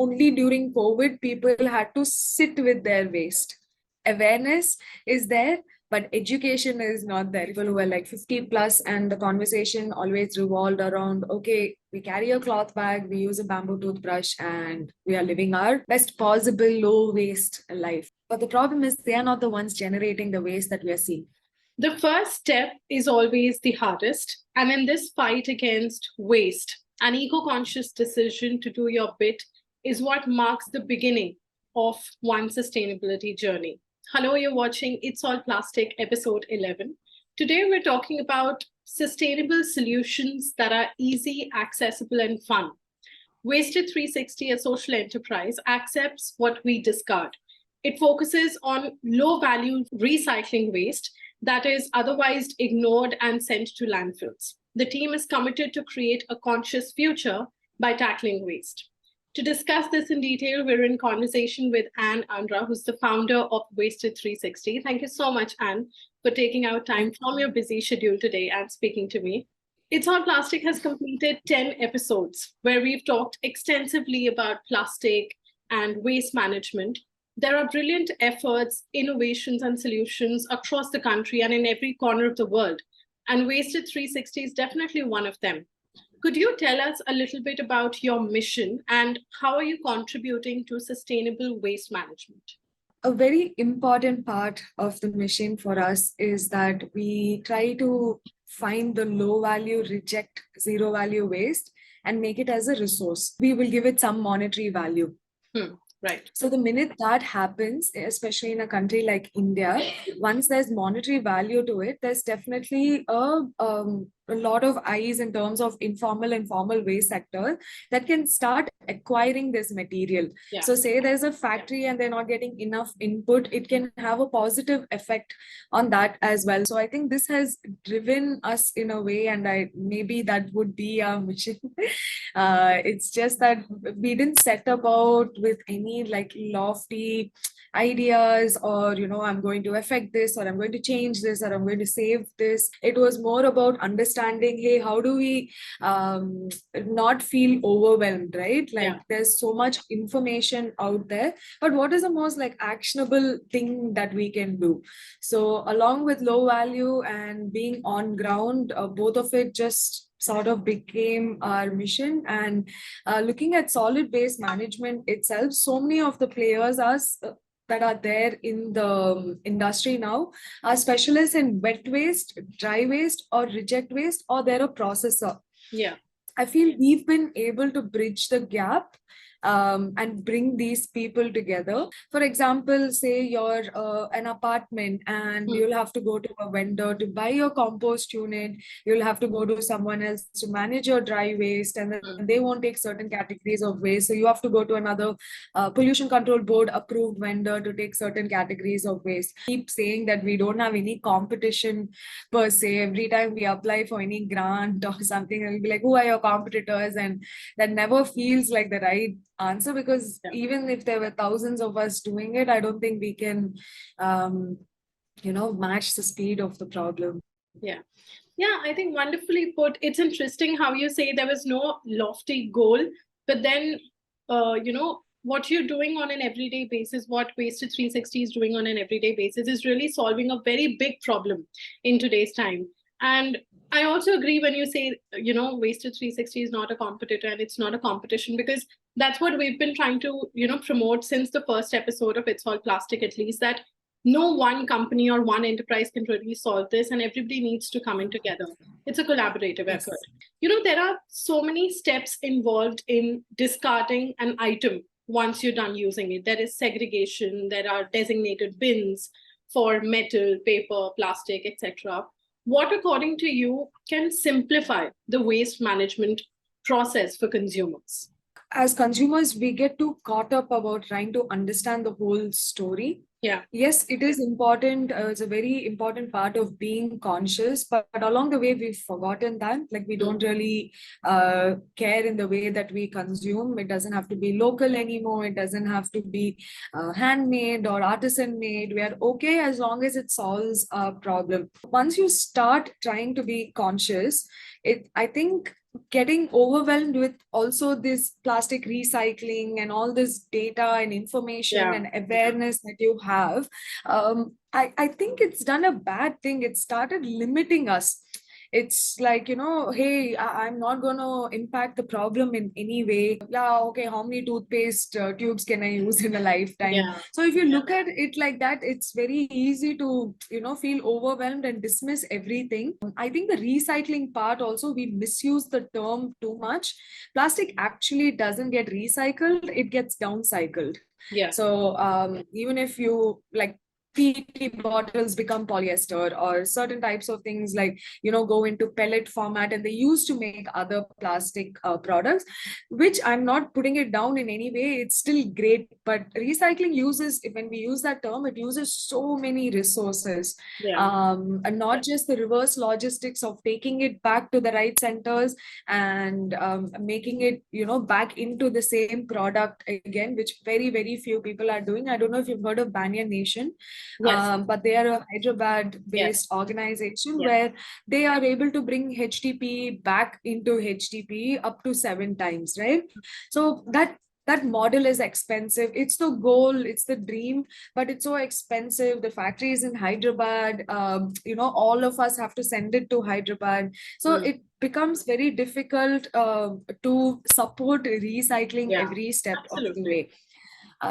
only during COVID, people had to sit with their waste. Awareness is there, but education is not there. People who are like 50 plus, and the conversation always revolved around, okay, we carry a cloth bag, we use a bamboo toothbrush, and we are living our best possible low waste life. But the problem is they are not the ones generating the waste that we are seeing. The first step is always the hardest. And in this fight against waste, an eco-conscious decision to do your bit is what marks the beginning of one sustainability journey. Hello, you're watching It's All Plastic, episode 11. Today, we're talking about sustainable solutions that are easy, accessible, and fun. Wasted 360, a social enterprise, accepts what we discard. It focuses on low-value recycling waste that is otherwise ignored and sent to landfills. The team is committed to create a conscious future by tackling waste. To discuss this in detail, we're in conversation with Ann Anra, who's the founder of Wasted 360. Thank you so much, Ann, for taking out time from your busy schedule today and speaking to me. It's All Plastic has completed 10 episodes where we've talked extensively about plastic and waste management. There are brilliant efforts, innovations, and solutions across the country and in every corner of the world. And Wasted 360 is definitely one of them. Could you tell us a little bit about your mission and how are you contributing to sustainable waste management? A very important part of the mission for us is that we try to find the low value, reject zero value waste and make it as a resource. We will give it some monetary value. Right. So the minute that happens, especially in a country like India, once there's monetary value to it, there's definitely a lot of eyes in terms of informal and formal waste sector that can start acquiring this material. Yeah. So say there's a factory and they're not getting enough input, it can have a positive effect on that as well. So I think this has driven us in a way, and maybe that would be our mission. It's just that we didn't set about with any like lofty ideas or, I'm going to affect this or I'm going to change this or I'm going to save this. It was more about understanding, hey, how do we not feel overwhelmed, right? Like there's so much information out there, but what is the most like actionable thing that we can do? So along with low value and being on ground, both of it just sort of became our mission. And looking at solid waste management itself, so many of the players are that are there in the industry now are specialists in wet waste, dry waste, or reject waste, or they're a processor. Yeah. I feel we've been able to bridge the gap and bring these people together. For example, say you're an apartment and you'll have to go to a vendor to buy your compost unit. You'll have to go to someone else to manage your dry waste, and then they won't take certain categories of waste. So you have to go to another pollution control board approved vendor to take certain categories of waste. Keep saying that we don't have any competition per se. Every time we apply for any grant or something, it'll be like, who are your competitors? And that never feels like the right answer, because even if there were thousands of us doing it, I don't think we can match the speed of the problem. Yeah, I think wonderfully put. It's interesting how you say there was no lofty goal, but then what you're doing on an everyday basis, what Wasted 360 is doing on an everyday basis, is really solving a very big problem in today's time. And I also agree when you say, Wasted 360 is not a competitor and it's not a competition, because that's what we've been trying to, promote since the first episode of It's All Plastic, at least, that no one company or one enterprise can really solve this, and everybody needs to come in together. It's a collaborative effort. There are so many steps involved in discarding an item once you're done using it. There is segregation, there are designated bins for metal, paper, plastic, etc. What, according to you, can simplify the waste management process for consumers? As consumers, we get too caught up about trying to understand the whole story. Yeah. Yes, it is important. It's a very important part of being conscious, but along the way, we've forgotten that. Like, we don't really care in the way that we consume. It doesn't have to be local anymore. It doesn't have to be handmade or artisan made. We are okay as long as it solves a problem. Once you start trying to be conscious, I think getting overwhelmed with also this plastic recycling and all this data and information Yeah. and awareness that you have, I think it's done a bad thing. It started limiting us. It's like, hey, I'm not going to impact the problem in any way. Yeah, okay, how many toothpaste tubes can I use in a lifetime? Yeah. So if you look at it like that, it's very easy to, feel overwhelmed and dismiss everything. I think the recycling part also, we misuse the term too much. Plastic actually doesn't get recycled, it gets downcycled. Yeah. So even if you like PET bottles become polyester, or certain types of things like, go into pellet format, and they used to make other plastic products, which I'm not putting it down in any way. It's still great, but recycling uses, when we use that term, it uses so many resources, Yeah. and not just the reverse logistics of taking it back to the right centers and making it, back into the same product again, which very, very few people are doing. I don't know if you've heard of Banyan Nation, Yes. but they are a Hyderabad Yes. based organization Yes. where they are able to bring HTP back into HTP up to 7 times, right? So that model is expensive. It's the goal, it's the dream, but it's so expensive. The factory is in Hyderabad. All of us have to send it to Hyderabad. So Mm. it becomes very difficult to support recycling Yeah. every step of the Absolutely. way.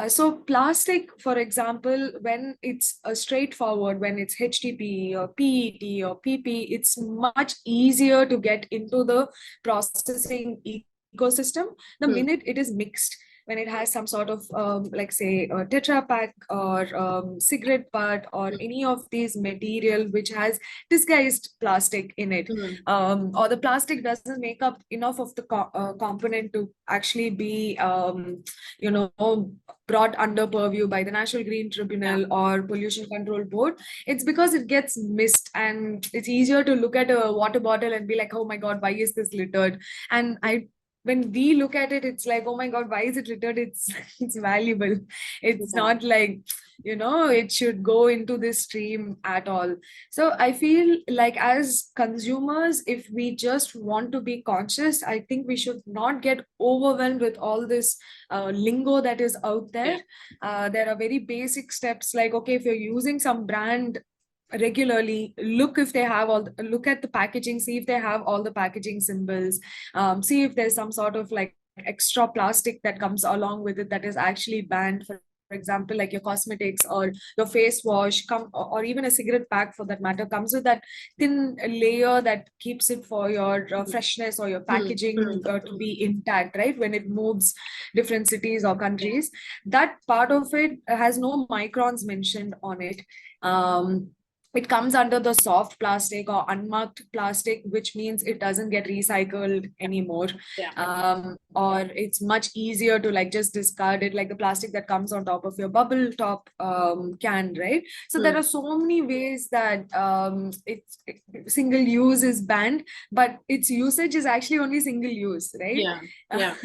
So plastic, for example, when it's straightforward, when it's HTP or PET or PP, it's much easier to get into the processing ecosystem. The Mm. minute it is mixed, when it has some sort of like say a Tetra Pak or cigarette butt or Mm. any of these material which has disguised plastic in it, Mm. or the plastic doesn't make up enough of the component to actually be brought under purview by the National Green Yeah. Tribunal or Pollution Control Board. It's because it gets missed, and it's easier to look at a water bottle and be like, oh my God, why is this littered? And when we look at it, it's like, oh my God, why is it littered? It's it's valuable. It's Yeah. not like, it should go into this stream at all. So I feel like as consumers, if we just want to be conscious, I think we should not get overwhelmed with all this lingo that is out Yeah. there. There are very basic steps like, okay, if you're using some brand regularly, look if they have look at the packaging, see if they have all the packaging symbols, see if there's some sort of like extra plastic that comes along with it that is actually banned. For example, like your cosmetics or your face wash or even a cigarette pack for that matter, comes with that thin layer that keeps it for your Mm. freshness or your Mm. packaging Mm. to be intact, right? When it moves different cities or countries, that part of it has no microns mentioned on it. It comes under the soft plastic or unmarked plastic, which means it doesn't get recycled anymore. Yeah. Or it's much easier to like just discard it, like the plastic that comes on top of your bubble top can, right? So there Mm. are so many ways that single use is banned, but its usage is actually only single use, right? Yeah. Yeah.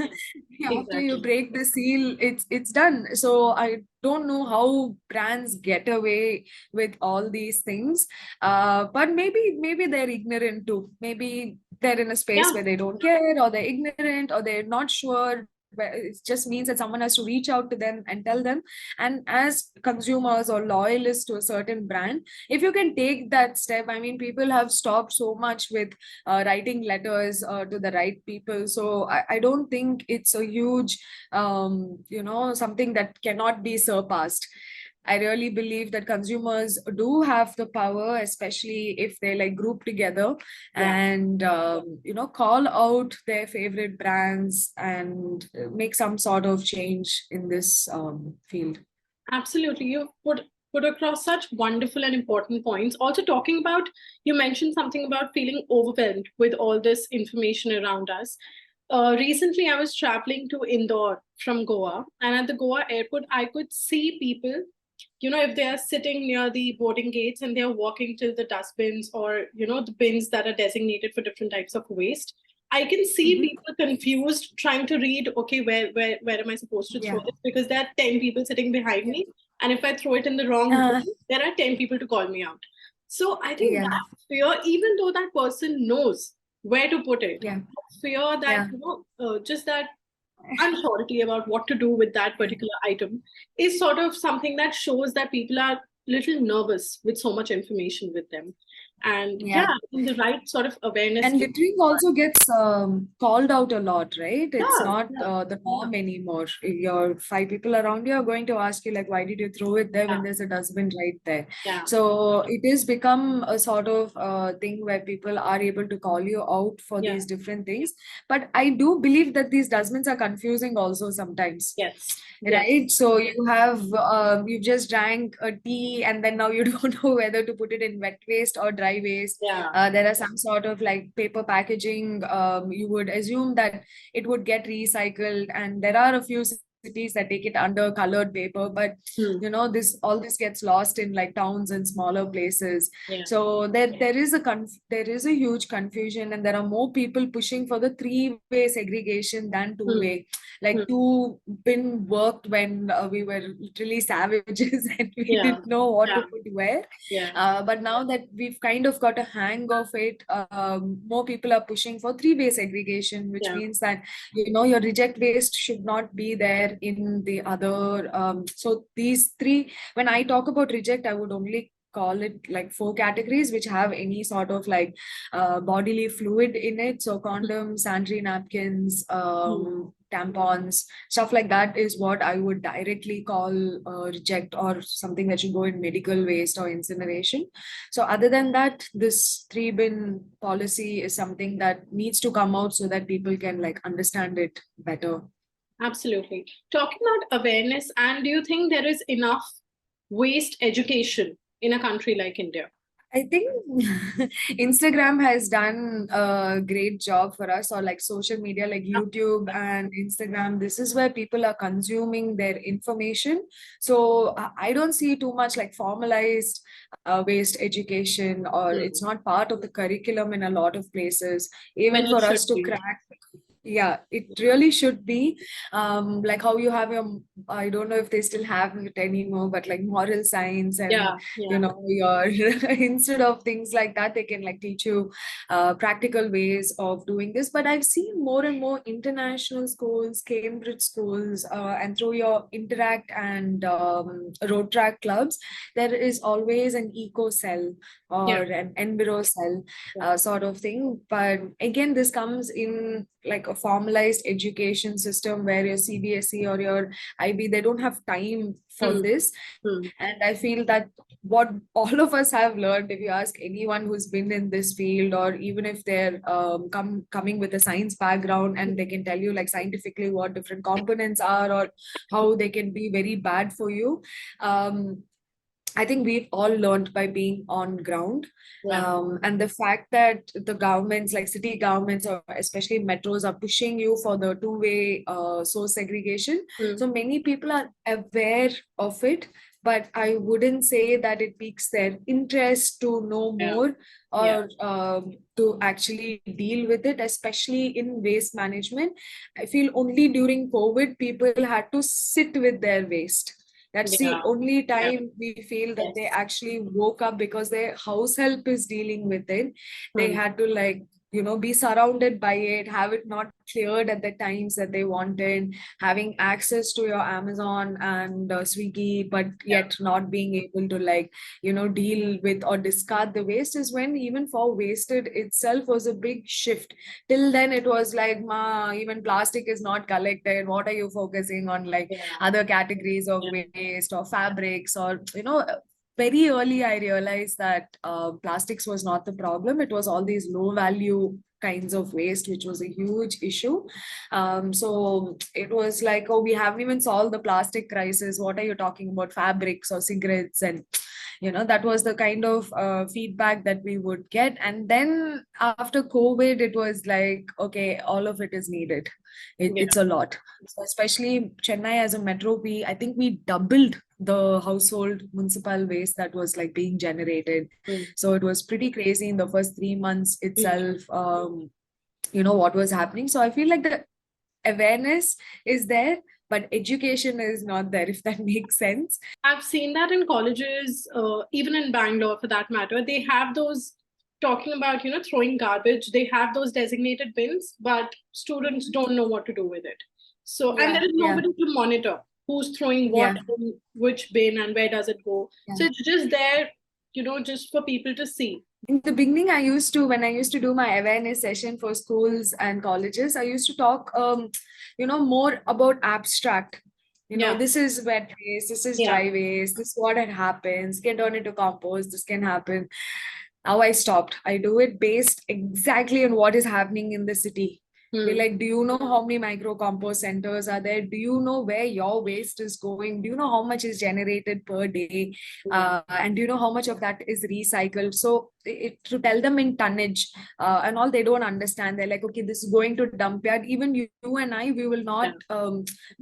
After you Exactly. break the seal, it's done. So I don't know how brands get away with all these things, but maybe they're ignorant too. Maybe they're in a space Yeah. where they don't care, or they're ignorant, or they're not sure. It just means that someone has to reach out to them and tell them. And as consumers or loyalists to a certain brand, if you can take that step, I mean, people have stopped so much with writing letters to the right people. So I don't think it's a huge, something that cannot be surpassed. I really believe that consumers do have the power, especially if they like group together Yeah. and call out their favorite brands and make some sort of change in this field. Absolutely. You put across such wonderful and important points. Also talking about, you mentioned something about feeling overwhelmed with all this information around us. Recently, I was traveling to Indore from Goa, and at the Goa airport, I could see people, if they are sitting near the boarding gates and they're walking till the dustbins or, the bins that are designated for different types of waste. I can see Mhm. people confused trying to read, okay, where am I supposed to throw Yeah. this? Because there are 10 people sitting behind Yeah. me. And if I throw it in the wrong Uh, bin, there are 10 people to call me out. So I think yeah. that fear, even though that person knows where to put it. Yeah. Fear that, Yeah. just that uncertainty about what to do with that particular item is sort of something that shows that people are little nervous with so much information with them. And yeah, Yeah. I think the right sort of awareness And is littering also gets called out a lot, right? It's yeah, not yeah, the norm anymore. If your five people around you are going to ask you, like, why did you throw it there yeah, when there's a dustbin right there? yeah, So it has become a sort of thing where people are able to call you out for yeah, these different things. But I do believe that these dustbins are confusing also sometimes. yes, yes, Right, so you have you just drank a tea and then now you don't know whether to put it in wet waste or dry waste. yeah, There are some sort of like paper packaging. You would assume that it would get recycled, and there are a few cities that take it under colored paper, but hmm, this all this gets lost in like towns and smaller places. yeah, So there is a huge confusion, and there are more people pushing for the three-way segregation than hmm, two-way. Like hmm, two bin worked when we were literally savages and we yeah, didn't know what yeah, to put where. yeah, But now that we've kind of got a hang of it, more people are pushing for three-way segregation, which yeah, means that your reject waste should not be there in the other. So these three, when I talk about reject, I would only call it like four categories which have any sort of like bodily fluid in it. So condoms, sanitary napkins, hmm. tampons, stuff like that is what I would directly call reject, or something that should go in medical waste or incineration. So other than that, this three bin policy is something that needs to come out so that people can like understand it better. Absolutely. Talking about awareness, and do you think there is enough waste education in a country like India? I think Instagram has done a great job for us, or like social media, like YouTube and Instagram. This is where people are consuming their information. So I don't see too much like formalized waste education, or Hmm. it's not part of the curriculum in a lot of places. When Even it for should us to be. crack, yeah, it really should be. Like how you have your, I don't know if they still have it anymore, but like moral science and Yeah, yeah, your instead of things like that, they can like teach you practical ways of doing this. But I've seen more and more international schools, Cambridge schools, and through your Interact and road track clubs, there is always an eco cell yeah, or an enviro cell yeah, sort of thing. But again, this comes in like a formalized education system where your CBSE or your IB, they don't have time for hmm, this. hmm, And I feel that what all of us have learned, if you ask anyone who's been in this field, or even if they're coming with a science background, and they can tell you like scientifically what different components are or how they can be very bad for you. Um, I think we've all learned by being on ground. yeah, And the fact that the governments, like city governments or especially metros, are pushing you for the two-way source segregation. hmm, So many people are aware of it, but I wouldn't say that it piques their interest to know yeah, more, yeah, or to actually deal with it, especially in waste management. I feel only during COVID, people had to sit with their waste. That's the yeah, only yeah, time we feel that they yes, actually woke up, because their house help is dealing with it. They hmm, had to like, be surrounded by it, have it not cleared at the times that they wanted, having access to your Amazon and Swiggy, but yeah, yet not being able to like, deal with or discard the waste, is when even for wasted itself was a big shift. Till then, it was like, ma, even plastic is not collected. What are you focusing on? Like yeah, other categories of yeah, waste or fabrics, or very early I realized that plastics was not the problem. It was all these low value kinds of waste, which was a huge issue. So it was like, oh, we haven't even solved the plastic crisis. What are you talking about, fabrics or cigarettes? And that was the kind of feedback that we would get. And then after COVID, it was like, okay, all of it is needed. yeah, It's a lot. So especially Chennai as a metro, I think we doubled the household municipal waste that was like being generated. hmm, So it was pretty crazy in the first 3 months hmm. itself. What was happening. So I feel like the awareness is there, but education is not there, if that makes sense. I've seen that in colleges, even in Bangalore for that matter, they have those talking about, throwing garbage, they have those designated bins, but students don't know what to do with it. So, and Yeah, there is yeah, nobody to monitor who's throwing what yeah, in which bin and where does it go. yeah. So it's just there, just for people to see. In the beginning, when I used to do my awareness session for schools and colleges, I used to talk, more about abstract. Yeah, This is wet waste, this is yeah. dry waste, this is what it happens, can turn into compost, this can happen. Now I stopped. I do it based exactly on what is happening in the city. Be Hmm. like, do you know how many micro compost centers are there? Do you know where your waste is going? Do you know how much is generated per day? Yeah, And do you know how much of that is recycled? So to tell them in tonnage and all, they don't understand. They're like, okay, this is going to dump yard. Even you and I, we will not yeah,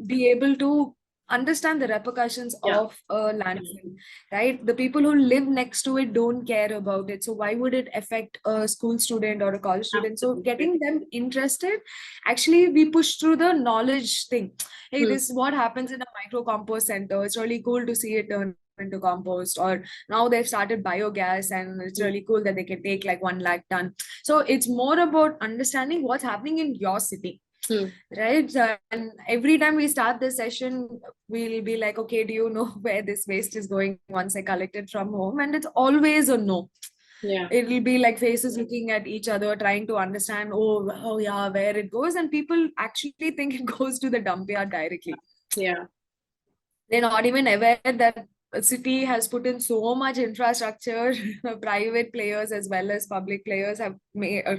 be able to understand the repercussions yeah, of a landfill, right? The people who live next to it don't care about it. So why would it affect a school student or a college student? So absolutely. getting them interested, actually, we push through the knowledge thing. Hey, Hmm. this is what happens in a micro compost center. It's really cool to see it turn into compost. Or now they've started biogas, and it's Hmm. really cool that they can take like 1 lakh ton. So it's more about understanding what's happening in your city, Hmm. right? So, and every time we start this session, we'll be like, okay, do you know where this waste is going once I collect it from home? And it's always a no. Yeah, It'll be like faces looking at each other, trying to understand, oh yeah, where it goes. And people actually think it goes to the dump yard directly. yeah. They're not even aware that a city has put in so much infrastructure. Private players as well as public players have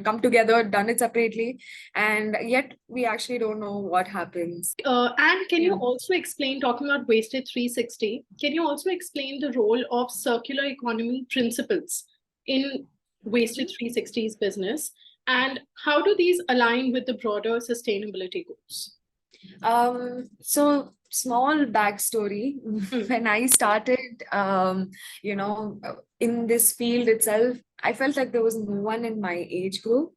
come together, done it separately, and yet we actually don't know what happens. And can you Yeah. also explain, talking about Wasted 360, can you also explain the role of circular economy principles in Wasted 360's business? And how do these align with the broader sustainability goals? So small backstory. Hmm. When I started, in this field itself, I felt like there was no one in my age group.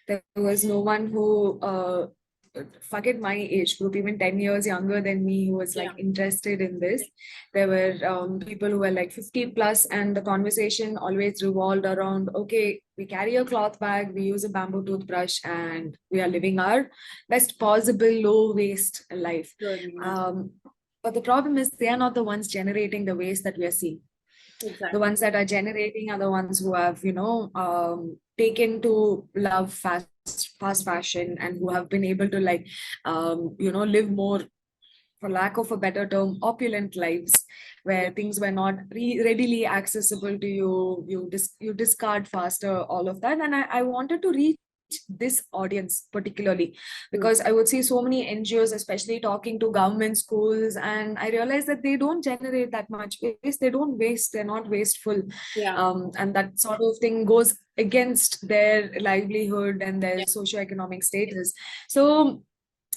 There was no one who, forget my age group, even 10 years younger than me, who was like Yeah. interested in this. There were people who were like 50 plus, and the conversation always revolved around, okay, we carry a cloth bag, we use a bamboo toothbrush, and we are living our best possible low waste life. Good. Um, but the problem is, they are not the ones generating the waste that we are seeing. The Exactly. ones that are generating are the ones who have, taken to love fast fashion, and who have been able to like, live more, for lack of a better term, opulent lives, Yeah. where things were not readily accessible to you. You discard faster, all of that. And I wanted to reach this audience particularly, Hmm. because I would see so many NGOs, especially talking to government schools, and I realized that they don't generate that much waste. They don't waste. They're not wasteful, Yeah. and that sort of thing goes against their livelihood and their Yeah. socioeconomic status. So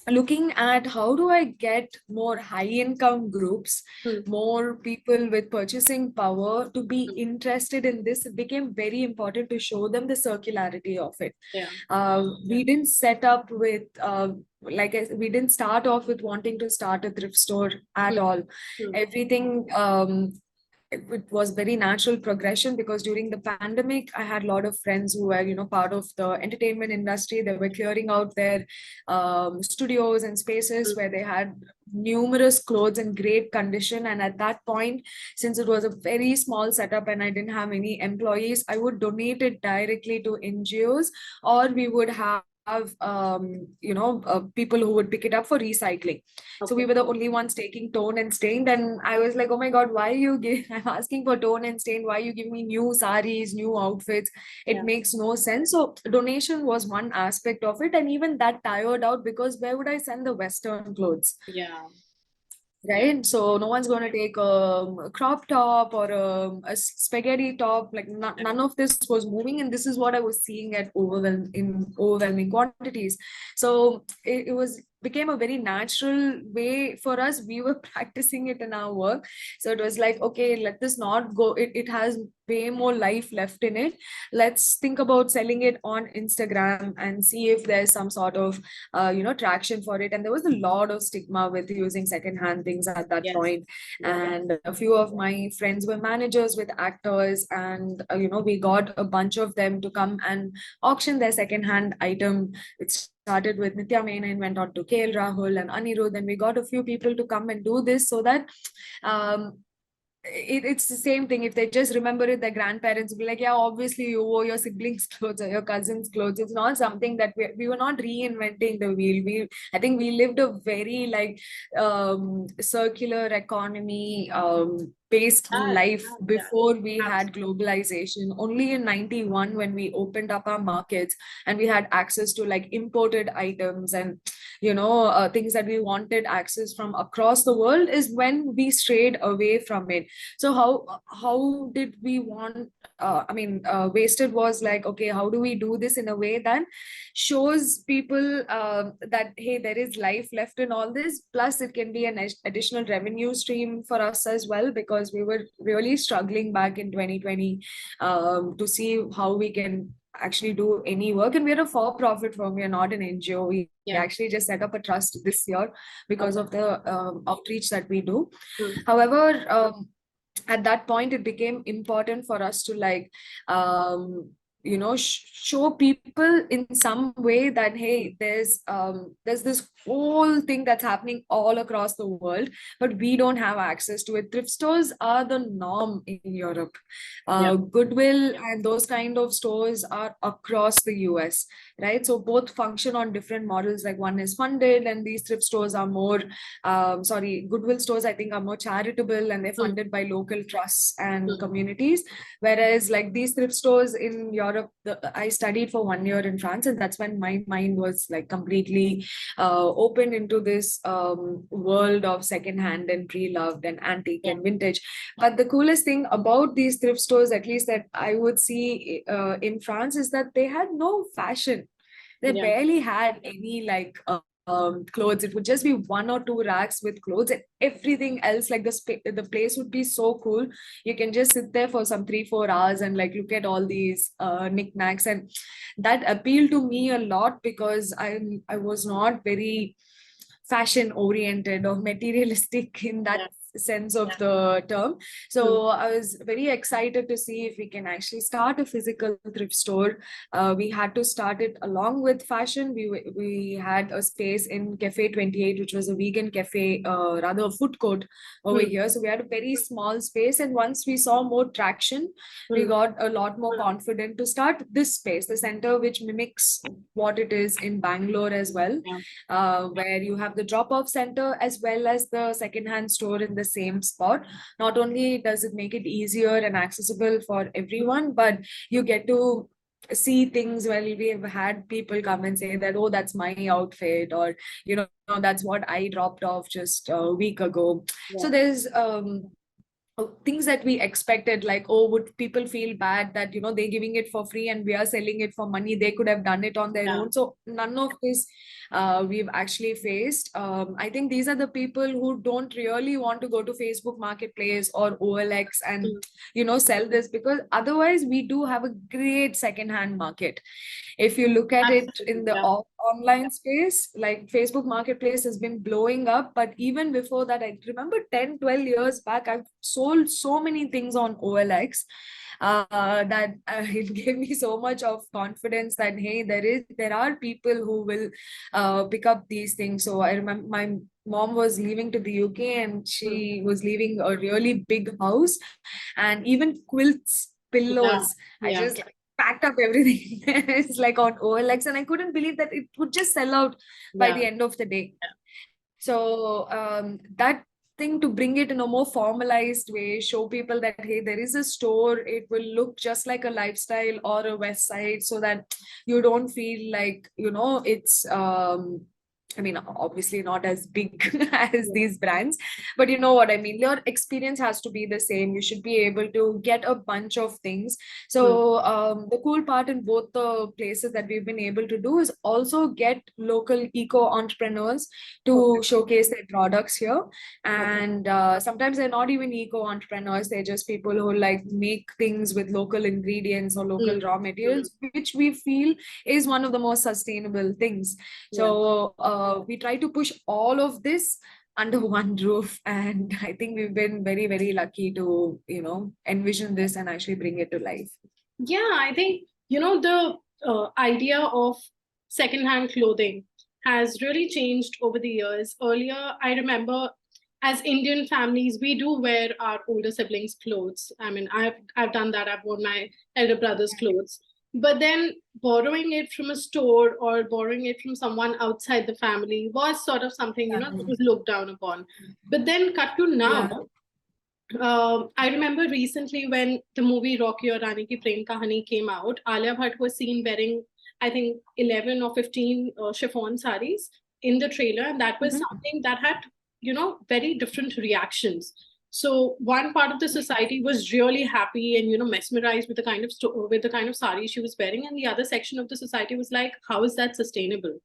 looking at how do I get more high income groups, Hmm. more people with purchasing power to be Hmm. interested in this, it became very important to show them the circularity of it. Yeah. We didn't set up with, we didn't start off with wanting to start a thrift store at Hmm. all. Hmm. Everything, it was very natural progression, because during the pandemic, I had a lot of friends who were, part of the entertainment industry. They were clearing out their studios and spaces Hmm. where they had numerous clothes in great condition. And at that point, since it was a very small setup and I didn't have any employees, I would donate it directly to NGOs, or we would have people who would pick it up for recycling. So we Okay. were the only ones taking torn and stained. And I was like, oh my God, why you give, I'm asking for torn and stained. Why you give me new saris, new outfits? It Yeah. makes no sense. So donation was one aspect of it. And even that tired out, because where would I send the Western clothes? Yeah. Yeah. Right? So no one's going to take a crop top or a spaghetti top. Like none of this was moving, and this is what I was seeing at overwhelming quantities. So it was became a very natural way for us. We were practicing it in our work. So it was like, okay, let this not go. It has way more life left in it. Let's think about selling it on Instagram and see if there's some sort of traction for it. And there was a lot of stigma with using secondhand things at that point. And a few of my friends were managers with actors, and we got a bunch of them to come and auction their secondhand item. It's started with Nitya Menon and went on to KL Rahul and Anirudh, and we got a few people to come and do this so that it's the same thing. If they just remember it, their grandparents will be like, yeah, obviously you wore your siblings' clothes or your cousins' clothes. It's not something that we were not reinventing the wheel. I think we lived a very like circular economy based life before we had globalization. Only in 91, when we opened up our markets and we had access to like imported items and things that we wanted access from across the world, is when we strayed away from it. So how did we want wasted was like, okay, how do we do this in a way that shows people that hey, there is life left in all this, plus it can be an additional revenue stream for us as well, because we were really struggling back in 2020 to see how we can actually do any work. And we're a for-profit firm, we're not an NGO. We actually just set up a trust this year because of the outreach that we do. However, at that point it became important for us to like show people in some way that hey, there's this whole thing that's happening all across the world, but we don't have access to it. Thrift stores are the norm in Europe. Goodwill and those kind of stores are across the US, right? So both function on different models. Like one is funded, and these thrift stores are more Goodwill stores I think are more charitable, and they're funded by local trusts and communities. Whereas like these thrift stores in Europe, I studied for 1 year in France, and that's when my mind was like completely open into this world of secondhand and pre-loved and antique and vintage. But the coolest thing about these thrift stores, at least that I would see in France, is that they had no fashion. They barely had any like clothes. It would just be one or two racks with clothes, and everything else, like the place would be so cool. You can just sit there for some 3-4 hours and like look at all these knickknacks, and that appealed to me a lot because I was not very fashion oriented or materialistic in that sense of the term. So I was very excited to see if we can actually start a physical thrift store. We had to start it along with fashion. We had a space in Cafe 28, which was a vegan cafe, rather a food court over here. So we had a very small space, and once we saw more traction, we got a lot more confident to start this space, the center, which mimics what it is in Bangalore as well, where you have the drop-off center as well as the second-hand store in the same spot. Not only does it make it easier and accessible for everyone, but you get to see things. Well, we have had people come and say that, oh, that's my outfit, or that's what I dropped off just a week ago. So there's things that we expected, like, oh, would people feel bad that they're giving it for free and we are selling it for money? They could have done it on their own. So none of this we've actually faced. I think these are the people who don't really want to go to Facebook Marketplace or OLX and sell this, because otherwise we do have a great second-hand market. If you look at it in the online space, like Facebook Marketplace has been blowing up. But even before that, I remember 10-12 years back, I've sold so many things on OLX that it gave me so much of confidence that hey, there are people who will pick up these things. So I remember my mom was leaving to the UK, and she was leaving a really big house, and even quilts, pillows, I just packed up everything. It's like on OLX, and I couldn't believe that it would just sell out by the end of the day. So that thing, to bring it in a more formalized way, show people that hey, there is a store, it will look just like a lifestyle or a West Side, so that you don't feel like it's I mean, obviously not as big as these brands, but you know what I mean. Your experience has to be the same. You should be able to get a bunch of things. Hmm. So, the cool part in both the places that we've been able to do is also get local eco entrepreneurs Okay. to showcase their products here. Okay. And sometimes they're not even eco entrepreneurs, they're just people who like make things with local ingredients or local Hmm. raw materials, which we feel is one of the most sustainable things. Yeah. So we try to push all of this under one roof, and I think we've been very, very lucky to, envision this and actually bring it to life. Yeah, I think, the idea of secondhand clothing has really changed over the years. Earlier, I remember as Indian families, we do wear our older siblings' clothes. I mean, I've done that. I've worn my elder brother's clothes. But then borrowing it from a store or borrowing it from someone outside the family was sort of something, that was looked down upon. But then cut to now, Yeah. I remember recently when the movie Rocky or Rani Ki Prem Kahani came out, Alia Bhatt was seen wearing, I think, 11 or 15 chiffon saris in the trailer. And that was Mhm. something that had, very different reactions. So one part of the society was really happy and, mesmerized with the kind of with the kind of sari she was wearing. And the other section of the society was like, how is that sustainable?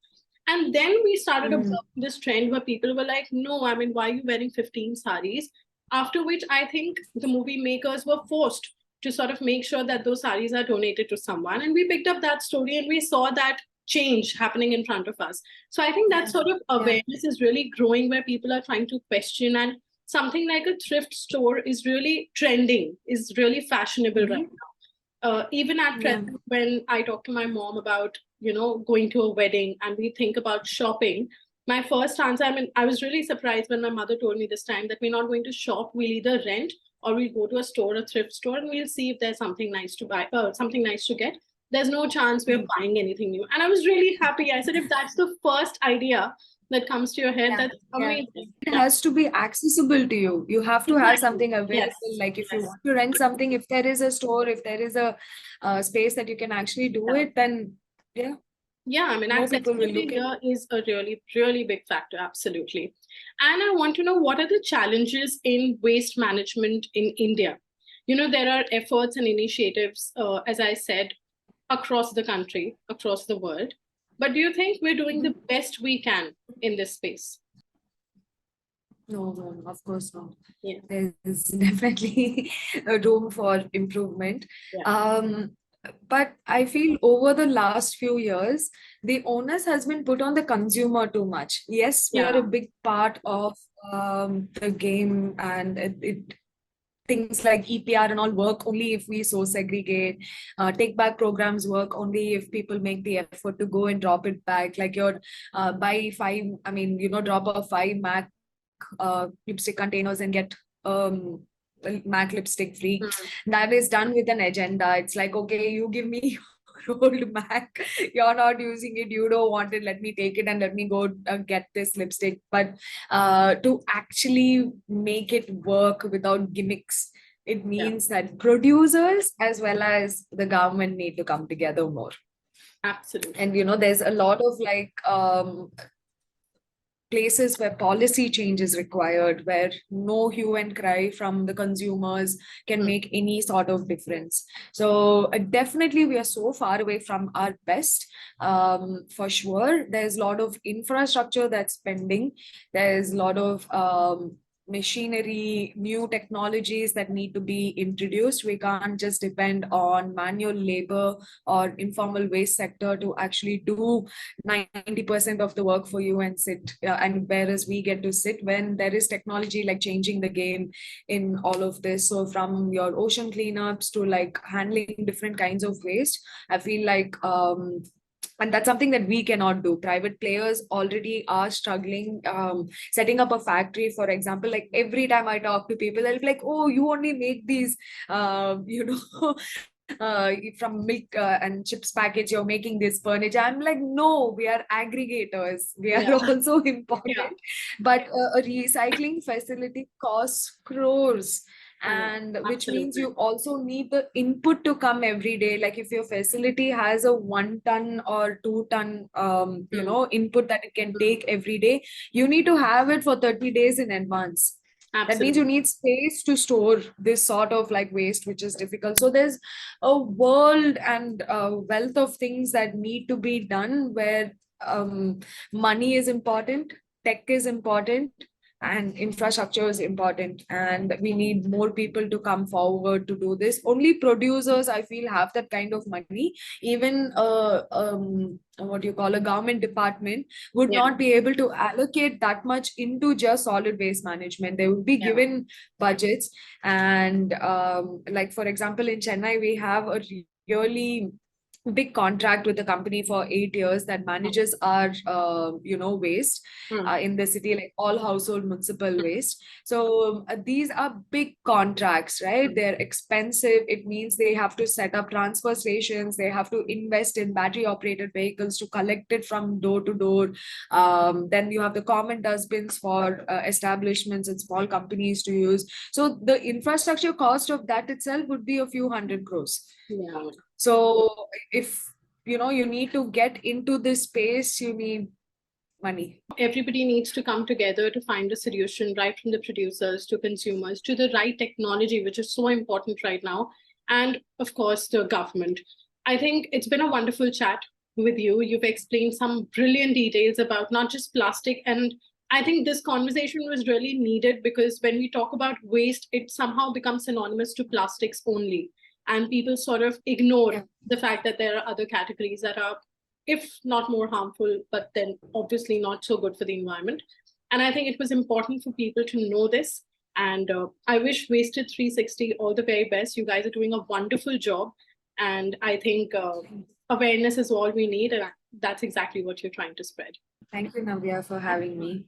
And then we started Mhm. observing this trend where people were like, no, I mean, why are you wearing 15 saris? After which I think the movie makers were forced to sort of make sure that those saris are donated to someone. And we picked up that story and we saw that change happening in front of us. So I think that Yeah. sort of Yeah. awareness is really growing where people are trying to question, and something like a thrift store is really trending, is really fashionable right Mhm. now. Even at Yeah. present, when I talk to my mom about, going to a wedding and we think about shopping, my first answer, I mean, I was really surprised when my mother told me this time that we're not going to shop. We'll either rent or we'll go to a store, a thrift store, and we'll see if there's something nice to buy, something nice to get. There's no chance we're buying anything new. And I was really happy. I said, if that's the first idea that comes to your head, Yeah. that's Yeah. amazing. It Yeah. has to be accessible to you. You have to have Exactly. something available. Yes. Like if you Yes. want to rent something, if there is a store, if there is a space that you can actually do Yeah. it, then yeah, Yeah, I mean, more people will accessibility look at. here is a really, really big factor, absolutely. And I want to know, what are the challenges in waste management in India? There are efforts and initiatives, as I said, across the country, across the world. But do you think we're doing the best we can in this space? No, no, of course not. Yeah, There's definitely a room for improvement. yeah, Um, but I feel over the last few years, the onus has been put on the consumer too much. Yes, we are yeah. a big part of the game, and it things like EPR and all work only if we so segregate. Take back programs work only if people make the effort to go and drop it back. Like your buy five, I mean, drop off five Mac lipstick containers and get MAC lipstick free. Mm. That is done with an agenda. It's like, okay, you give me your old MAC, you're not using it, you don't want it, let me take it and let me go get this lipstick. But to actually make it work without gimmicks, it Yeah, means that producers as well as the government need to come together more. absolutely. And there's a lot of like places where policy change is required, where no hue and cry from the consumers can Mm. make any sort of difference. So definitely we are so far away from our best. For sure, there's a lot of infrastructure that's pending. There's a lot of machinery, new technologies that need to be introduced. We can't just depend on manual labor or informal waste sector to actually do 90% of the work for you and sit, and whereas we get to sit when there is technology like changing the game in all of this. So from your ocean cleanups to like handling different kinds of waste, I feel like and that's something that we cannot do. Private players already are struggling, setting up a factory, for example. Like every time I talk to people, they'll be like, oh, you only make these from milk and chips package, you're making this furniture. I'm like, no, we are aggregators, we are Yeah, also yeah, important. But a recycling facility costs crores. and which means Absolutely. you also need the input to come every day. Like if your facility has a 1 ton or 2 ton input that it can take every day, you need to have it for 30 days in advance. That means you Absolutely. need space to store this sort of like waste, which is difficult. So there's a world and a wealth of things that need to be done where money is important, tech is important, and infrastructure is important. And we need more people to come forward to do this. Only producers, I feel, have that kind of money. Even what you call a government department would Yeah. not be able to allocate that much into just solid waste management. They would be Yeah. given budgets. And like, for example, in Chennai, we have a really big contract with the company for 8 years that manages our waste Mm. in the city, like all household municipal waste. So these are big contracts, right? They're expensive. It means they have to set up transfer stations, they have to invest in battery operated vehicles to collect it from door to door. Then you have the common dustbins for establishments and small companies to use. So the infrastructure cost of that itself would be a few hundred crores. Yeah. So if you need to get into this space, you need money. Everybody needs to come together to find a solution, right from the producers to consumers to the right technology, which is so important right now. And of course, the government. I think it's been a wonderful chat with you. You've explained some brilliant details about not just plastic. And I think this conversation was really needed because when we talk about waste, it somehow becomes synonymous to plastics only. And people sort of ignore the fact that there are other categories that are, if not more harmful, but then obviously not so good for the environment. And I think it was important for people to know this. And I wish Wasted 360 all the very best. You guys are doing a wonderful job. And I think awareness is all we need. And that's exactly what you're trying to spread. Thank you, Navya, for having me.